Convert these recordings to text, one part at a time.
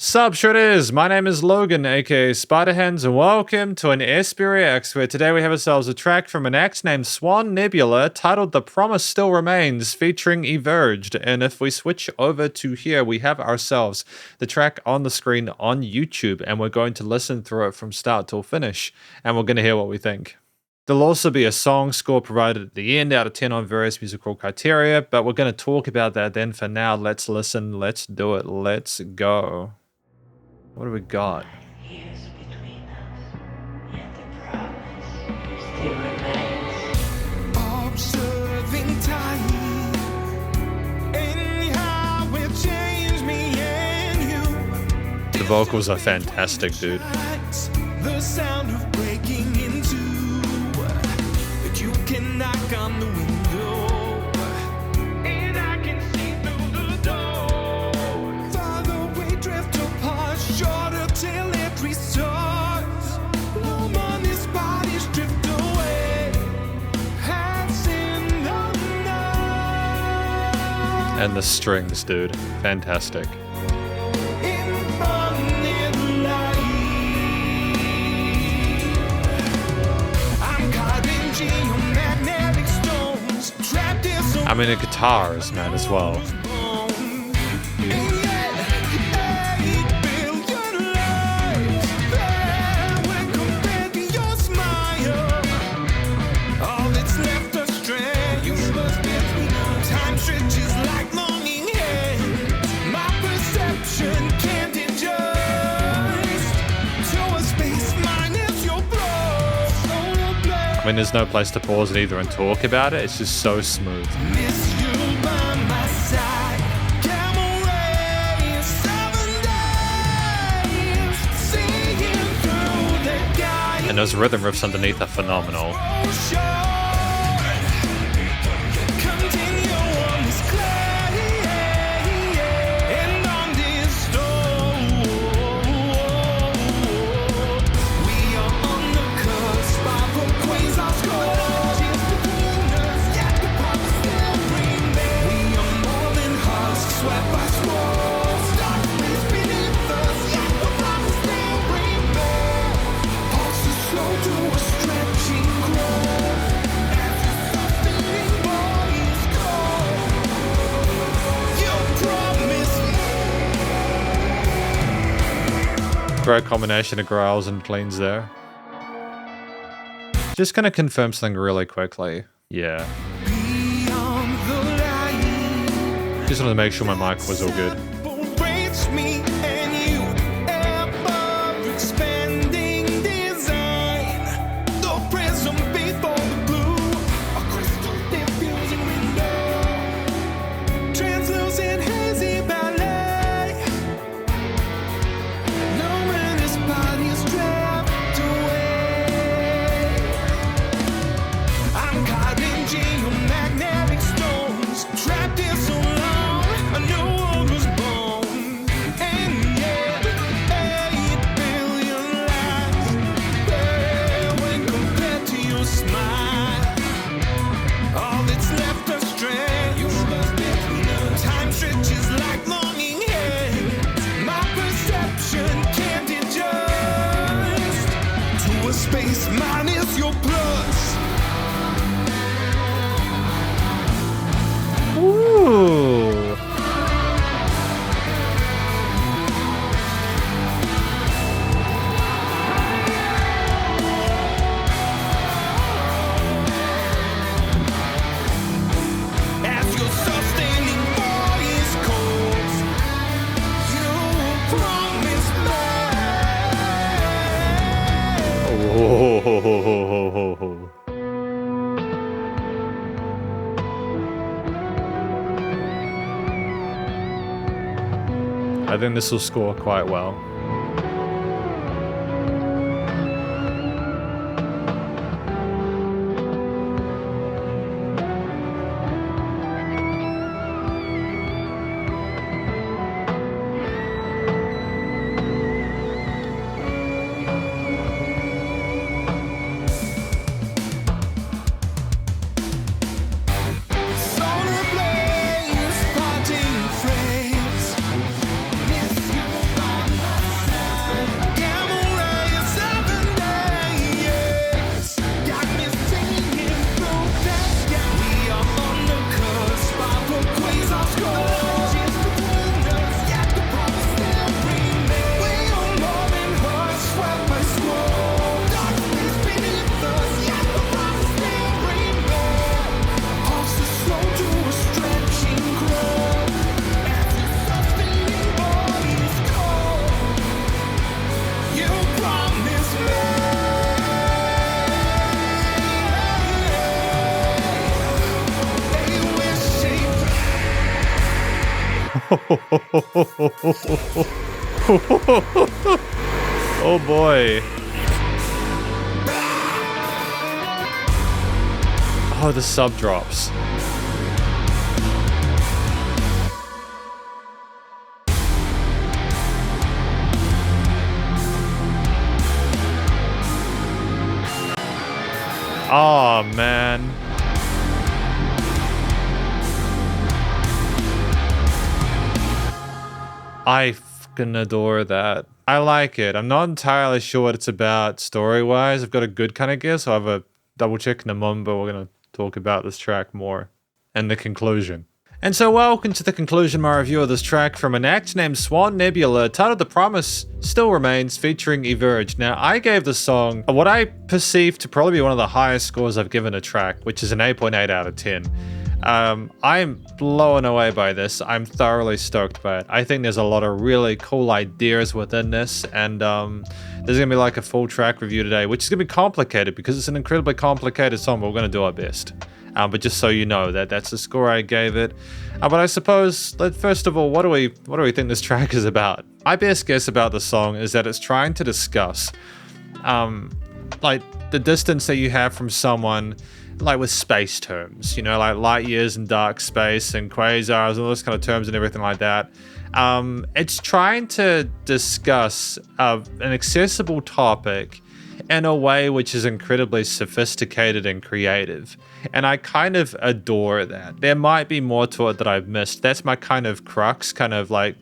Sup Shredders, my name is Logan, aka Spiderhands, and welcome to an SBRX, where today we have ourselves a track from an act named Swan Nebula titled The Promise Still Remains, featuring Everged. And if we switch over to here, we have ourselves the track on the screen on YouTube, and we're going to listen through it from start till finish, and we're going to hear what we think. There'll also be a song score provided at the end out of 10 on various musical criteria, but we're going to talk about that then. For now, let's listen, let's do it, let's go. What do we got? Years between us, yet the promise still remains. Observing time and how it changed me and you. The vocals are fantastic, dude. The sound of breaking into. You can knock on the window, and I can see through the door. Father, we drift apart, shorter till it restarts. No money's bodies drift away. Hands in the night. And the strings, dude. Fantastic. I mean, the guitars, man, as well. I mean, there's no place to pause it either and talk about it. It's just so smooth. And those rhythm riffs underneath are phenomenal. Great combination of growls and cleans there. Just gonna confirm something really quickly. Yeah. Just wanted to make sure my mic was all good. Space minus your plus. Ooh. As your sustaining voice calls, you promise me. Oh. I think this will score quite well. Solar blaze, parting frames. Miss you by Oh boy. Oh, the sub drops. Oh man. I fucking adore that. I like it. I'm not entirely sure what it's about story-wise. I've got a good kind of guess. I'll have a double check in a moment, but we're going to talk about this track more and the conclusion. And so welcome to the conclusion, my review of this track from an act named Swan Nebula, titled The Promise Still Remains, featuring Everged. Now, I gave the song what I perceive to probably be one of the highest scores I've given a track, which is an 8.8 out of 10. I'm blown away by this. I'm thoroughly stoked by it. I think there's a lot of really cool ideas within this, and there's going to be like a full track review today, which is going to be complicated because it's an incredibly complicated song, but we're going to do our best. But just so you know, that's the score I gave it. But I suppose, first of all, what do we think this track is about? My best guess about the song is that it's trying to discuss, like the distance that you have from someone, like with space terms, you know, like light years and dark space and quasars and all those kind of terms and everything like that. It's trying to discuss an accessible topic in a way which is incredibly sophisticated and creative. And I kind of adore that. There might be more to it that I've missed. That's my kind of crux, kind of like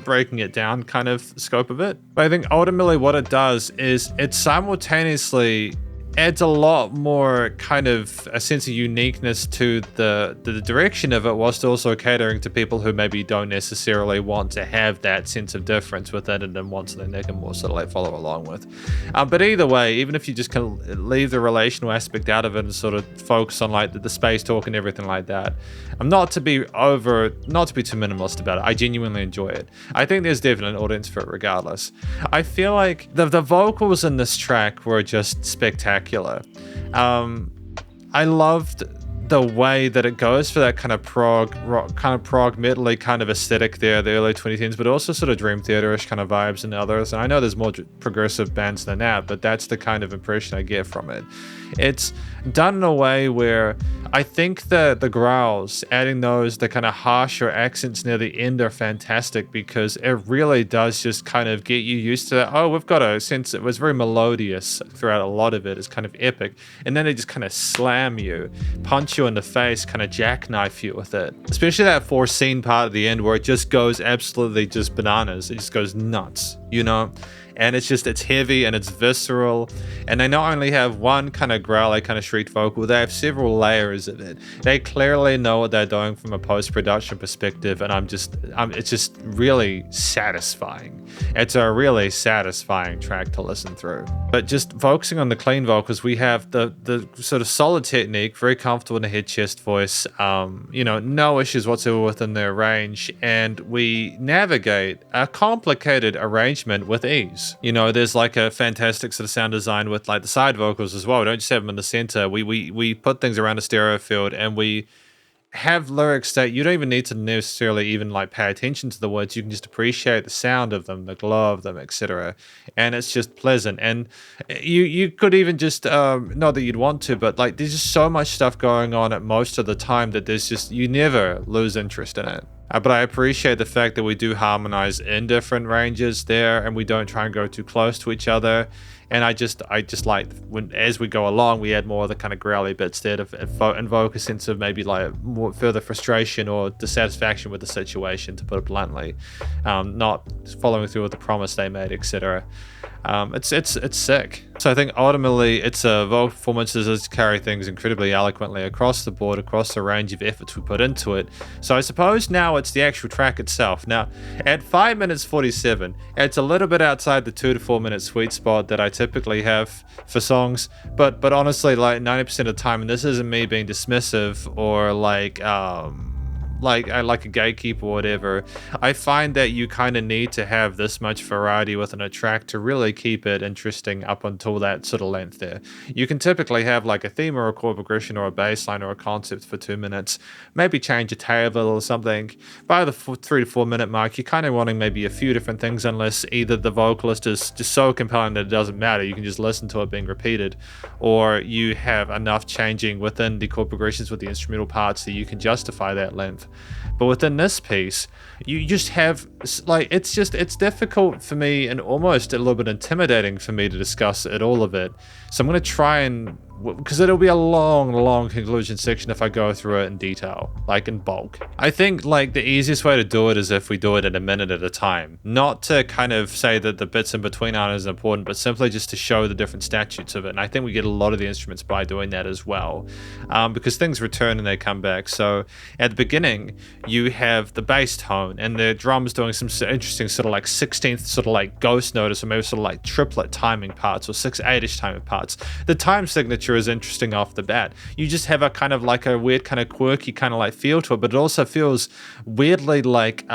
breaking it down kind of scope of it. But I think ultimately what it does is it simultaneously adds a lot more kind of a sense of uniqueness to the direction of it, whilst also catering to people who maybe don't necessarily want to have that sense of difference within it and want something they can more sort of like follow along with. But either way, even if you just kind of leave the relational aspect out of it and sort of focus on like the space talk and everything like that, not to be too minimalist about it. I genuinely enjoy it. I think there's definitely an audience for it regardless. I feel like the vocals in this track were just spectacular. I loved the way that it goes for that kind of prog rock, kind of prog metal-y kind of aesthetic there, the early 2010s, but also sort of Dream Theater-ish kind of vibes and others. And I know there's more progressive bands than that, but that's the kind of impression I get from it. It's done in a way where I think the growls, adding the kind of harsher accents near the end are fantastic, because it really does just kind of get you used to that. Oh, we've got a sense it was very melodious throughout a lot of it. It's kind of epic. And then they just kind of slam you, punch you in the face, kind of jackknife you with it. Especially that foreseen part at the end where it just goes absolutely just bananas. It just goes nuts, you know? And it's heavy and it's visceral. And they not only have one kind of growly kind of shriek vocal, they have several layers of it. They clearly know what they're doing from a post-production perspective, and it's just really satisfying. It's a really satisfying track to listen through. But just focusing on the clean vocals, we have the sort of solid technique, very comfortable in the head chest voice, no issues whatsoever within their range, and we navigate a complicated arrangement with ease. You know, there's like a fantastic sort of sound design with like the side vocals as well. We don't just have them in the center. We put things around a stereo field, and we have lyrics that you don't even need to necessarily even like pay attention to the words. You can just appreciate the sound of them, the glow of them, etc. And it's just pleasant. And you could even just not that you'd want to, but like there's just so much stuff going on at most of the time that you never lose interest in it. But I appreciate the fact that we do harmonize in different ranges there, and we don't try and go too close to each other. And I just like when, as we go along, we add more of the kind of growly bits there to invoke a sense of maybe like more further frustration or dissatisfaction with the situation, to put it bluntly, not following through with the promise they made, etc. It's sick. So I think ultimately it's vocal performances that carry things incredibly eloquently across the board, across the range of efforts we put into it. So I suppose now it's the actual track itself. Now, at 5 minutes 47, it's a little bit outside the 2 to 4 minute sweet spot that I typically have for songs, but honestly, like 90% of the time, and this isn't me being dismissive or like like a gatekeeper or whatever, I find that you kind of need to have this much variety within a track to really keep it interesting up until that sort of length there. You can typically have like a theme or a chord progression or a bass line or a concept for 2 minutes, maybe change a tail or something. By the 3 to 4 minute mark, you're kind of wanting maybe a few different things, unless either the vocalist is just so compelling that it doesn't matter, you can just listen to it being repeated, or you have enough changing within the chord progressions with the instrumental parts that you can justify that length. But within this piece, you just have, like, it's difficult for me and almost a little bit intimidating for me to discuss all of it. So I'm going to try and, because it'll be a long conclusion section if I go through it in detail, like in bulk. I think like the easiest way to do it is if we do it in a minute at a time. Not to kind of say that the bits in between aren't as important, but simply just to show the different statutes of it. And I think we get a lot of the instruments by doing that as well, because things return and they come back. So at the beginning, you have the bass tone and the drums doing some interesting sort of like 16th sort of like ghost notice, or maybe sort of like triplet timing parts or 6/8ish timing parts. The time signature is interesting off the bat. You just have a kind of like a weird kind of quirky kind of like feel to it, but it also feels weirdly like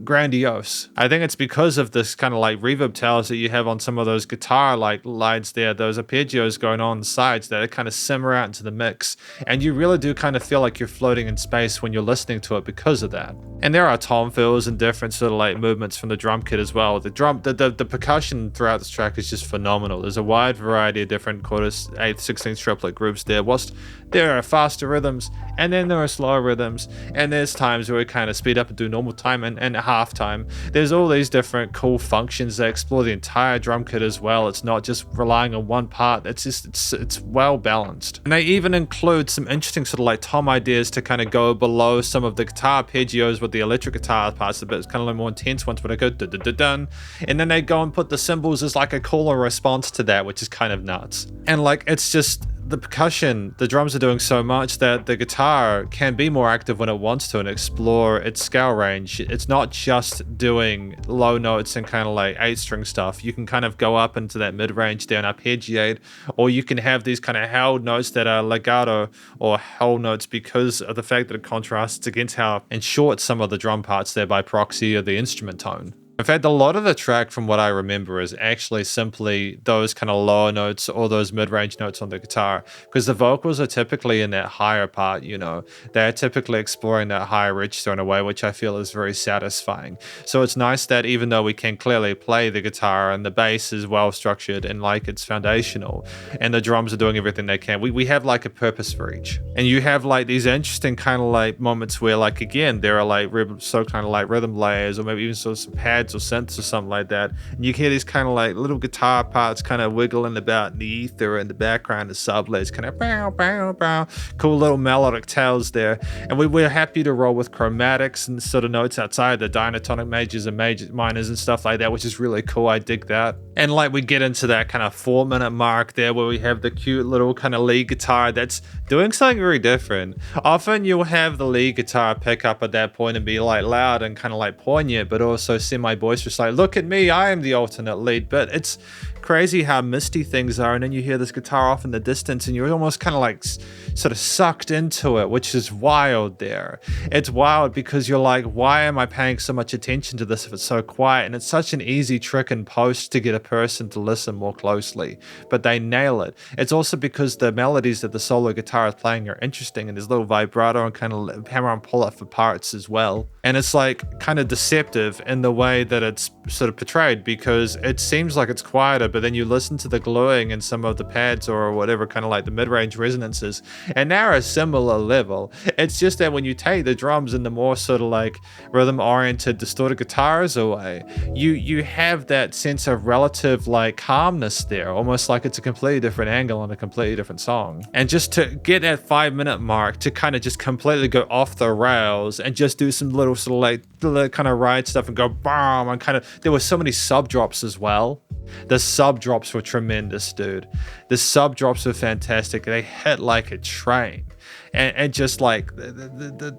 grandiose. I think it's because of this kind of like reverb tails that you have on some of those guitar like lines there, those arpeggios going on the sides that kind of simmer out into the mix, and you really do kind of feel like you're floating in space when you're listening to it because of that. And there are tom fills and different sort of like movements from the drum kit as well. The percussion throughout this track is just phenomenal. There's a wide variety of different quarters, 8th, 16th triplet groups there. Whilst there are faster rhythms, and then there are slower rhythms, and there's times where we kind of speed up and do normal time and half time. There's all these different cool functions that explore the entire drum kit as well. It's not just relying on one part. It's well balanced. And they even include some interesting sort of like tom ideas to kind of go below some of the guitar arpeggios with the electric guitar parts, a bit kind of like more intense ones, but I go dun dun dun dun, and then they go and put the cymbals as like a cooler response to that, which is kind of nuts. And like, it's just the percussion, the drums are doing so much that the guitar can be more active when it wants to and explore its scale range. It's not just doing low notes and kind of like 8-string stuff. You can kind of go up into that mid-range there and arpeggiate, or you can have these kind of held notes that are legato or whole notes because of the fact that it contrasts against how and short some of the drum parts there by proxy of the instrument tone. In fact, a lot of the track, from what I remember, is actually simply those kind of lower notes or those mid-range notes on the guitar, because the vocals are typically in that higher part, you know. They're typically exploring that higher register in a way which I feel is very satisfying. So it's nice that even though we can clearly play the guitar and the bass is well structured and like it's foundational, and the drums are doing everything they can, we have like a purpose for each. And you have like these interesting kind of like moments where, like, again, there are like kind of like rhythm layers, or maybe even sort of some pads or synths or something like that, and you hear these kind of like little guitar parts kind of wiggling about in the ether in the background, the sublays kind of bow bow bow, cool little melodic tails there. And we're happy to roll with chromatics and sort of notes outside the diatonic majors and minors and stuff like that, which is really cool. I dig that. And like, we get into that kind of 4-minute mark there where we have the cute little kind of lead guitar that's doing something very different. Often you'll have the lead guitar pick up at that point and be like loud and kind of like poignant, but also semi-boisterous, like, look at me, I am the alternate lead. But it's crazy how misty things are, and then you hear this guitar off in the distance and you're almost kind of like sort of sucked into it, which is wild there. It's wild because you're like, why am I paying so much attention to this if it's so quiet? And it's such an easy trick in post to get a person to listen more closely, but they nail it. It's also because the melodies that the solo guitar is playing are interesting, and there's little vibrato and kind of hammer on pull up for parts as well. And it's like kind of deceptive in the way that it's sort of portrayed, because it seems like it's quieter, but then you listen to the gluing in some of the pads or whatever, kind of like the mid-range resonances, and they're a similar level. It's just that when you take the drums and the more sort of like rhythm-oriented distorted guitars away, you have that sense of relative like calmness there, almost like it's a completely different angle on a completely different song. And just to get that 5-minute mark to kind of just completely go off the rails and just do some little sort of like kind of ride stuff and go BAM, and kind of, there were so many sub drops as well. The sub drops were tremendous, dude. The sub drops were fantastic. They hit like a train. And just like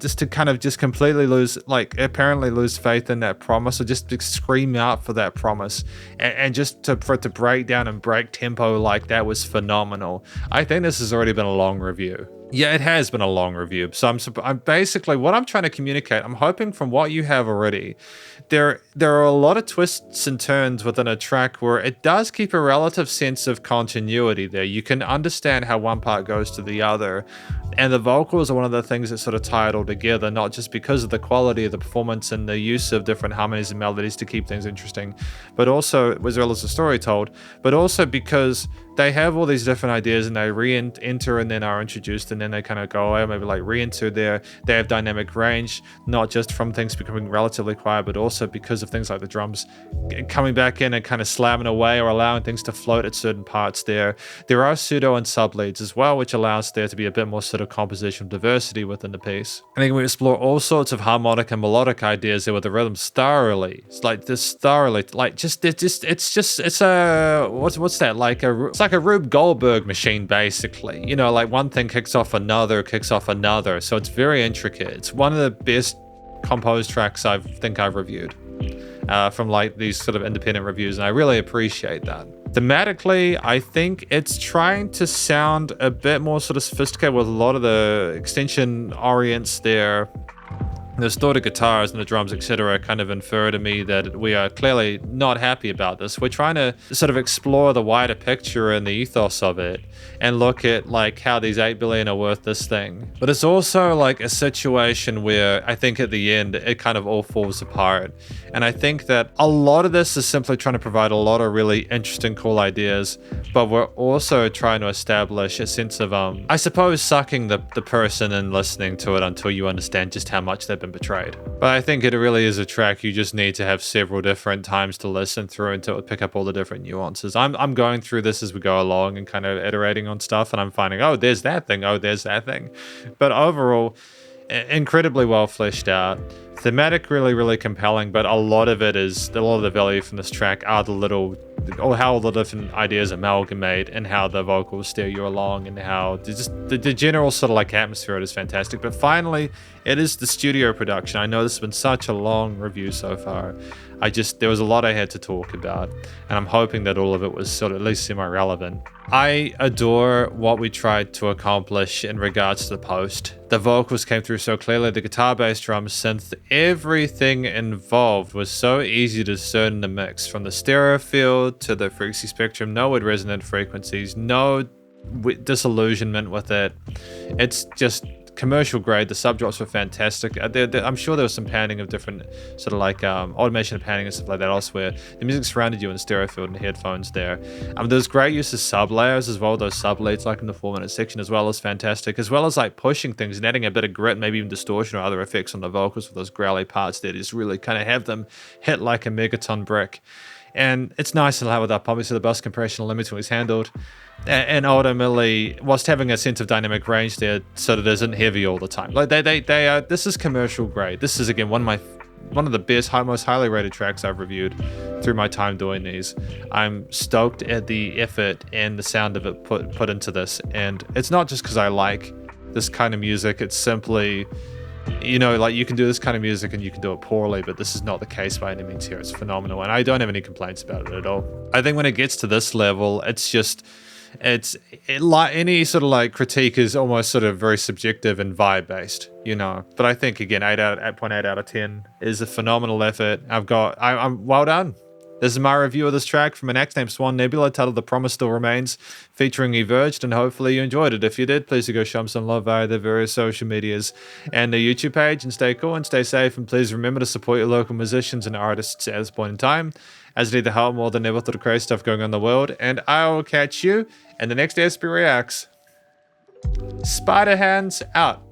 just to kind of just completely lose, like apparently lose faith in that promise, or just to scream out for that promise, and just for it to break down and break tempo like that was phenomenal. I think this has already been a long review. Yeah, it has been a long review. So I'm basically what I'm trying to communicate. I'm hoping from what you have already, there are a lot of twists and turns within a track where it does keep a relative sense of continuity there. You can understand how one part goes to the other, and the vocals are one of the things that sort of tie it all together. Not just because of the quality of the performance and the use of different harmonies and melodies to keep things interesting, but also as well as the story told, but also because they have all these different ideas and they re-enter and then are introduced and then they kind of go away, maybe like re-enter there. They have dynamic range, not just from things becoming relatively quiet, but also because of things like the drums coming back in and kind of slamming away or allowing things to float at certain parts there. There are pseudo and sub leads as well, which allows there to be a bit more sort of compositional diversity within the piece. I think we explore all sorts of harmonic and melodic ideas there with the rhythms thoroughly. It's like this thoroughly, like just it's a what's that like a it's like a Rube Goldberg machine basically. You know, like one thing kicks off another, so it's very intricate. It's one of the best composed tracks I think I've reviewed from like these sort of independent reviews, and I really appreciate that. Thematically, I think it's trying to sound a bit more sort of sophisticated with a lot of the extension orients there. The distorted guitars and the drums, etc., kind of infer to me that we are clearly not happy about this. We're trying to sort of explore the wider picture and the ethos of it and look at like how these 8 billion are worth this thing. But it's also like a situation where I think at the end it kind of all falls apart. And I think that a lot of this is simply trying to provide a lot of really interesting, cool ideas, but we're also trying to establish a sense of, I suppose, sucking the person and listening to it until you understand just how much they've been betrayed. But I think it really is a track you just need to have several different times to listen through and to pick up all the different nuances. I'm going through this as we go along and kind of iterating on stuff, and I'm finding, oh, there's that thing, oh, there's that thing. But overall, incredibly well fleshed out. Thematic, really, really compelling, but a lot of the value from this track are or how all the different ideas amalgamate and how the vocals steer you along and how the general sort of like atmosphere of it is fantastic. But finally, it is the studio production. I know this has been such a long review so far. There was a lot I had to talk about, and I'm hoping that all of it was sort of at least semi-relevant. I adore what we tried to accomplish in regards to the post. The vocals came through so clearly, the guitar, bass, drums, synth, everything involved was so easy to discern in the mix, from the stereo field to the frequency spectrum, no weird resonant frequencies, no disillusionment with it. It's just commercial grade. The sub drops were fantastic. I'm sure there was some panning of different sort of like automation of panning and stuff like that elsewhere. The music surrounded you in the stereo field and headphones there. There's great use of sub layers as well. Those sub leads like in the 4-minute section as well as fantastic, as well as like pushing things and adding a bit of grit, maybe even distortion or other effects on the vocals with those growly parts there to just really kind of have them hit like a megaton brick. And it's nice and loud with up. Obviously, the bus compression limiting was handled. And ultimately, whilst having a sense of dynamic range there, so that it isn't heavy all the time. Like they are. This is commercial grade. This is again one of the best, most highly rated tracks I've reviewed through my time doing these. I'm stoked at the effort and the sound of it put into this. And it's not just because I like this kind of music. It's simply, you know, like you can do this kind of music and you can do it poorly, but this is not the case by any means here. It's phenomenal, and I don't have any complaints about it at all. I think when it gets to this level, like any sort of like critique is almost sort of very subjective and vibe based, you know. But I think again, 8.8 out of 10 is a phenomenal effort. I'm well done. This is my review of this track from an act named Swan Nebula, titled The Promise Still Remains, featuring Everged, and hopefully you enjoyed it. If you did, please do go show them some love via their various social medias and their YouTube page, and stay cool and stay safe, and please remember to support your local musicians and artists at this point in time, as they need the help more than ever with the crazy stuff going on in the world. And I will catch you in the next SP Reacts. Spiderhands out.